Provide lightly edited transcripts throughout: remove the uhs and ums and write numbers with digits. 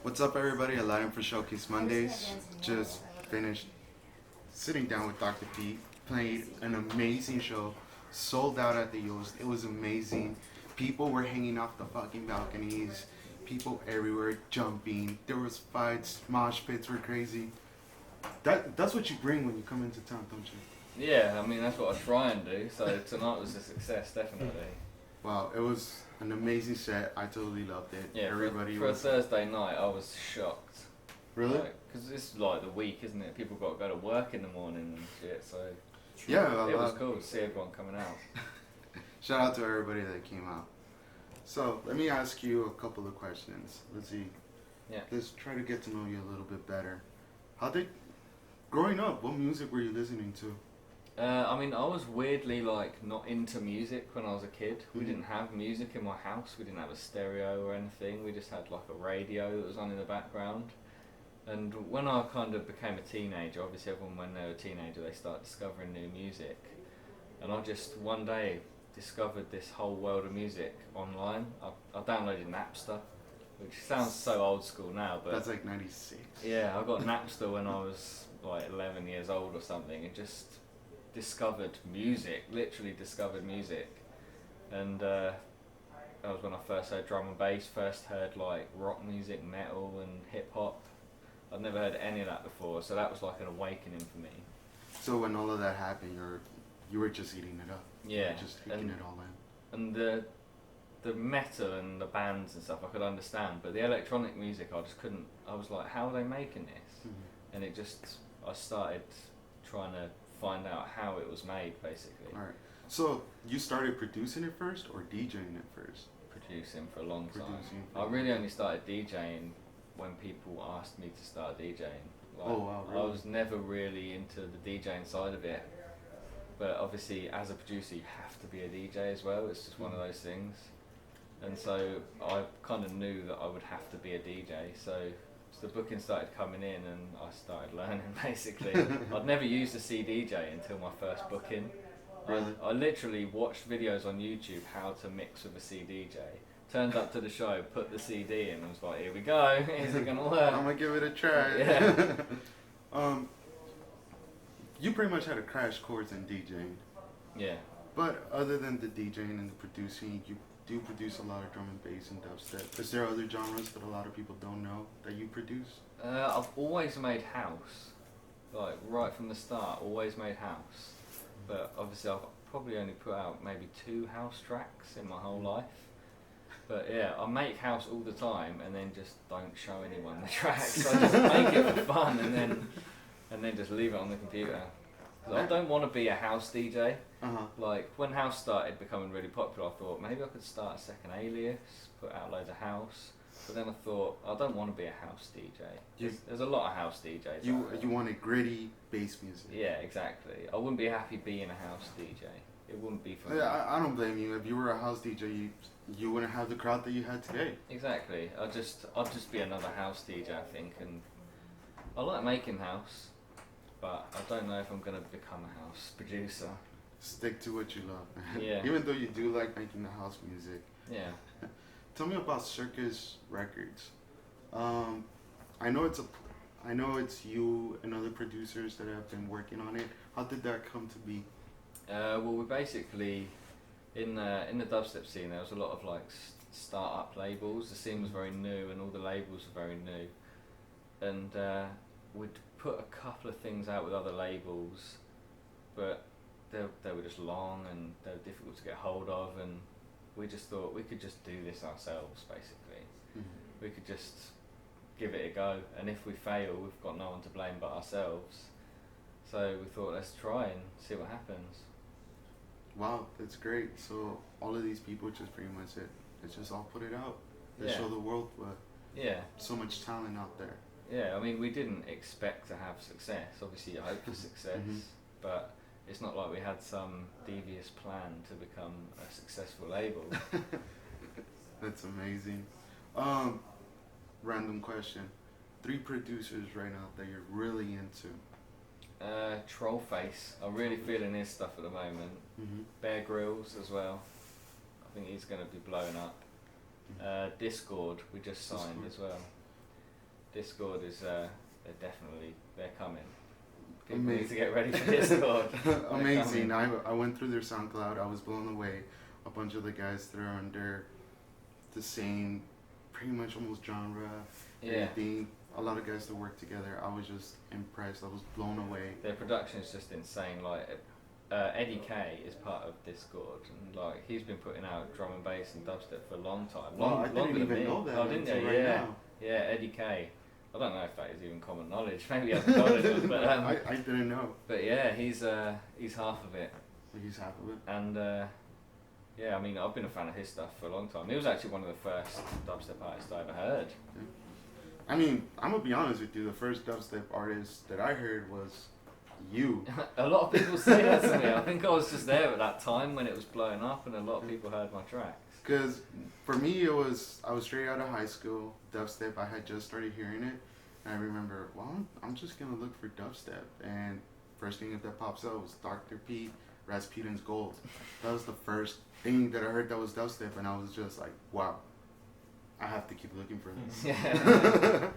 What's up, everybody? Aladdin for Showcase Mondays. Just finished sitting down with Dr. P. Played an amazing show. Sold out at the Yost. It was amazing. People were hanging off the fucking balconies. People everywhere jumping. There was fights. Mosh pits were crazy. That's what you bring when you come into town, don't you? Yeah, I mean that's what I try and do. So tonight was a success, definitely. Wow, it was an amazing set. I totally loved it. Yeah, Everybody for a was Thursday night, I was shocked. really. Because it's like the week, isn't it? People got to go to work in the morning and shit. So Yeah, it was cool to see everyone coming out. Shout out to everybody that came out. So let me ask you a couple of questions. Let's see. Yeah. Let's try to get to know you a little bit better. Growing up, what music were you listening to? I mean, I was weirdly like not into music when I was a kid. We Mhm. didn't have music in my house. We didn't have a stereo or anything. We just had like a radio that was on in the background. And when I kind of became a teenager, obviously everyone when they're a teenager they start discovering new music. And I just one day discovered this whole world of music online. I downloaded Napster, which sounds so old school now, but That's like 96. yeah, I got Napster when I was like 11 years old or something, and just discovered music, literally discovered music. And that was when I first heard drum and bass, first heard like rock music, metal and hip hop. I'd never heard any of that before, so that was like an awakening for me. So when all of that happened, you were just eating it up. You Yeah, were just taking and it all in. and the metal and the bands and stuff I could understand, but the electronic music I just couldn't. I was like, how are they making this? Mhm. And I started trying to find out how it was made, basically. All right. So you started producing it first or DJing it first? Producing for a long time. Producing for I a long really time. only started DJing when people asked me to start DJing. Like, Oh, wow, I really? was never really into the DJing side of it, but obviously as a producer you have to be a DJ as well. It's just one of those things. And so I kind of knew that I would have to be a DJ. So the booking started coming in and I started learning basically. I'd never used a CDJ until my first booking. Really? I literally watched videos on YouTube how to mix with a CDJ. Turned up to the show, put the CD in and was like, here we go, is it gonna work? I'm gonna give it a try. Yeah. You pretty much had a crash course in DJing. Yeah. But other than the DJing and the producing, you do produce a lot of drum and bass and dubstep. Is there other genres that a lot of people don't know that you produce? I've always made house, like right from the start, always made house. But obviously I've probably only put out maybe 2 house tracks in my whole life. But yeah, I make house all the time and then just don't show anyone the tracks. I just make it for fun and then just leave it on the computer. 'Cause I don't want to be a house DJ. Uh-huh. Like when house started becoming really popular, I thought maybe I could start a second alias, put out loads of house. But then I thought I don't want to be a house DJ. There's a lot of house DJs. You wanted gritty bass music. Yeah, exactly. I wouldn't be happy being a house DJ. It wouldn't be for me. Yeah, I don't blame you. If you were a house DJ, you wouldn't have the crowd that you had today. Exactly. I'd just be another house DJ, I think, and I like making house, but I don't know if I'm gonna become a house producer. Stick to what you love. Yeah. Even though you do like making the house music. Yeah. Tell me about Circus Records. I know it's you and other producers that have been working on it. How did that come to be? Well, we basically in the dubstep scene there was a lot of like start-up labels. The scene was very new, and all the labels were very new. And we'd put a couple of things out with other labels, but they were just long and they were difficult to get hold of, and we just thought we could just do this ourselves basically. Mm-hmm. We could just give it a go, and if we fail we've got no one to blame but ourselves. So we thought let's try and see what happens. Wow, that's great. So all of these people just pretty much said, let's just all put it out. Let's Yeah. show the world what Yeah. so much talent out there. Yeah, I mean, we didn't expect to have success. Obviously, you hope for success, Mhm. but it's not like we had some devious plan to become a successful label. That's amazing. Random question. 3 producers right now that you're really into. Trollface, I'm really feeling his stuff at the moment. Mm-hmm. Bear Grylls as well. I think he's going to be blowing up. Discord, we just signed Discord. as well. Discord is they're coming. People need to get ready for Discord. Amazing. I went through their SoundCloud. I was blown away. A bunch of the guys that are under the same, pretty much almost genre. Yeah. Everything. A lot of guys that work together. I was just impressed. I was blown away. Their production is just insane. Like Eddie K is part of Discord, and like he's been putting out drum and bass and dubstep for a long time. I didn't even know that. Oh, didn't you? Right Yeah. now. Yeah, Eddie K. I don't know if that is even common knowledge. Maybe he hasn't told it, but I didn't know. But yeah, he's half of it. He's half of it. And yeah, I mean, I've been a fan of his stuff for a long time. He was actually one of the first dubstep artists I ever heard. Yeah. I mean, I'm gonna be honest with you. The first dubstep artist that I heard was you. A lot of people say that to me. I think I was just there at that time when it was blowing up, and a lot of people heard my tracks. Because for me, I was straight out of high school. Dubstep, I had just started hearing it. And I remember, well, I'm just going to look for dubstep. And first thing that pops up was Dr. Pete, Rasputin's Gold. That was the first thing that I heard that was dubstep. And I was just like, wow, I have to keep looking for this. Yeah.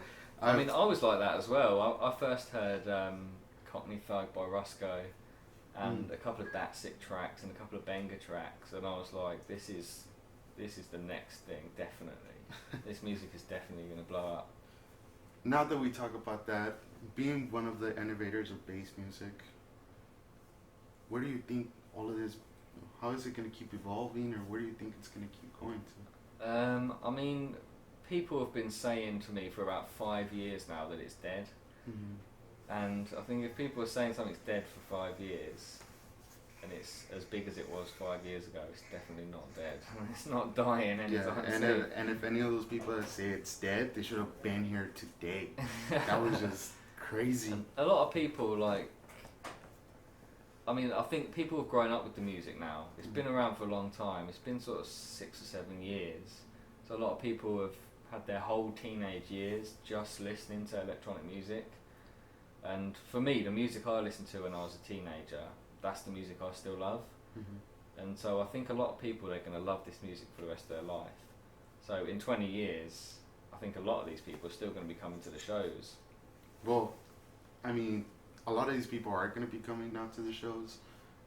I mean, I was like that as well. I first heard Cockney Thug by Rusko and a couple of Dat Sick tracks and a couple of Benga tracks. And I was like, this is the next thing, definitely. This music is definitely going to blow up. Now that we talk about that, being one of the innovators of bass music, where do you think all of this, how is it going to keep evolving, or where do you think it's going to keep going to? I mean, people have been saying to me for about 5 years now that it's dead. Mm-hmm. And I think if people are saying something's dead for 5 years, and it's as big as it was 5 years ago, it's definitely not dead. It's not dying anytime soon. And if any of those people that say it's dead, they should have been here today. That was just crazy. And a lot of people, like, I mean, I think people have grown up with the music now. It's been around for a long time. It's been sort of 6 or 7 years. So a lot of people have had their whole teenage years just listening to electronic music. And for me, the music I listened to when I was a teenager, that's the music I still love. Mm-hmm. And so I think a lot of people are going to love this music for the rest of their life. So in 20 years, I think a lot of these people are still going to be coming to the shows. Well, I mean, a lot of these people are going to be coming down to the shows,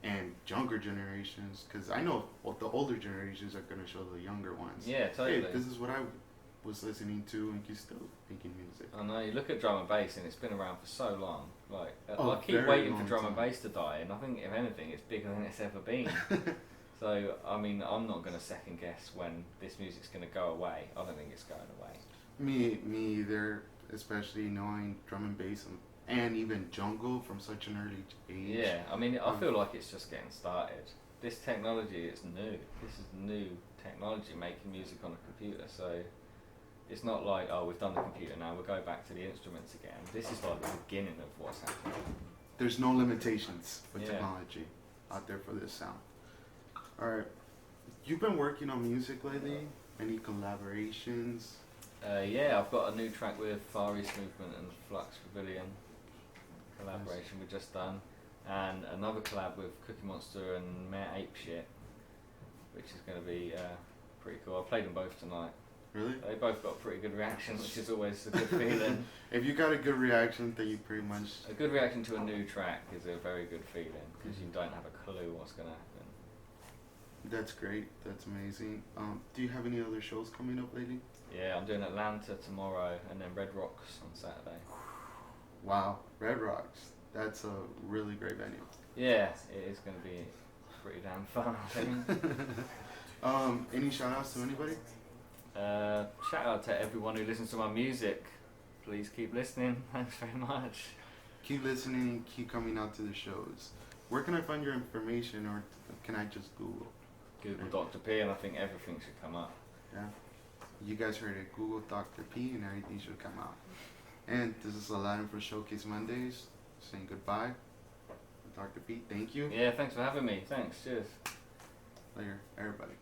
and younger generations, because I know the older generations are going to show the younger ones. Yeah, totally. Hey, this is what I was listening to, and he's still making music. I know, you look at drum and bass and it's been around for so long. Like, I keep very waiting for long drum and time. bass to die, and I think if anything it's bigger than it's ever been. So, I mean, I'm not going to second guess when this music's going to go away. I don't think it's going away. Me either, especially knowing drum and bass and even jungle from such an early age. Yeah, I mean, I feel like it's just getting started. This technology is new. This is new technology, making music on a computer, so it's not like, oh, we've done the computer now, we'll go back to the instruments again. This is like the beginning of what's happening. There's no limitations with Yeah. technology out there for this sound. Alright, you've been working on music lately? Any collaborations? Yeah, I've got a new track with Far East Movement and Flux Pavilion collaboration we've just done, and another collab with Cookie Monster and Mayor Apeshit, which is going to be pretty cool. I played them both tonight. Really? They both got pretty good reactions, which is always a good feeling. If you got a good reaction, then you pretty much... A good reaction to a new track is a very good feeling, because you don't have a clue what's going to happen. That's great. That's amazing. Do you have any other shows coming up lately? Yeah, I'm doing Atlanta tomorrow, and then Red Rocks on Saturday. Wow, Red Rocks. That's a really great venue. Yeah, it is going to be pretty damn fun, I think. Any shout outs to anybody? Shout out to everyone who listens to my music. Please keep listening. Thanks very much. Keep listening, keep coming out to the shows. Where can I find your information, or can I just Google? Google Dr. P, and I think everything should come up. Yeah. You guys heard it. Google Dr. P and everything should come out. And this is Aladdin for Showcase Mondays. Saying goodbye. Dr. P, thank you. Yeah, thanks for having me. Thanks. Cheers. Later, everybody.